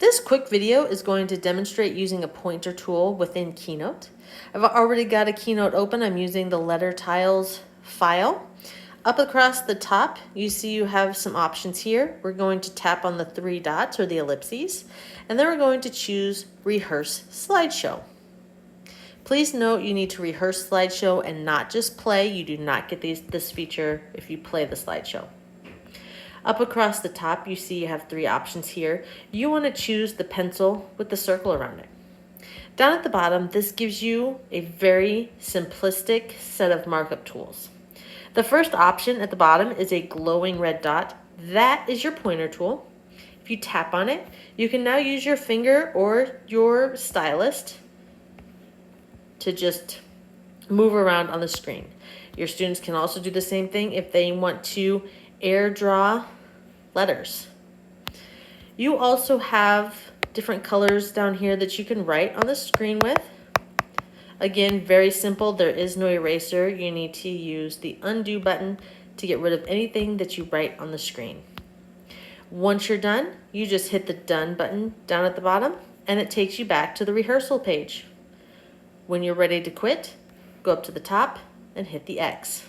This quick video is going to demonstrate using a pointer tool within Keynote. I've already got a Keynote open. I'm using the letter tiles file. Up across the top, you see you have some options here. We're going to tap on the three dots or the ellipses, and then we're going to choose Rehearse Slideshow. Please note you need to rehearse slideshow and not just play. You do not get this feature if you play the slideshow. Up across the top, you see you have three options here. You want to choose the pencil with the circle around it. Down at the bottom, this gives you a very simplistic set of markup tools. The first option at the bottom is a glowing red dot. That is your pointer tool. If you tap on it, you can now use your finger or your stylus to just move around on the screen. Your students can also do the same thing if they want to air draw letters. You also have different colors down here that you can write on the screen with. Again, very simple. There is no eraser. You need to use the undo button to get rid of anything that you write on the screen. Once you're done, you just hit the done button down at the bottom and it takes you back to the rehearsal page. When you're ready to quit, go up to the top and hit the X.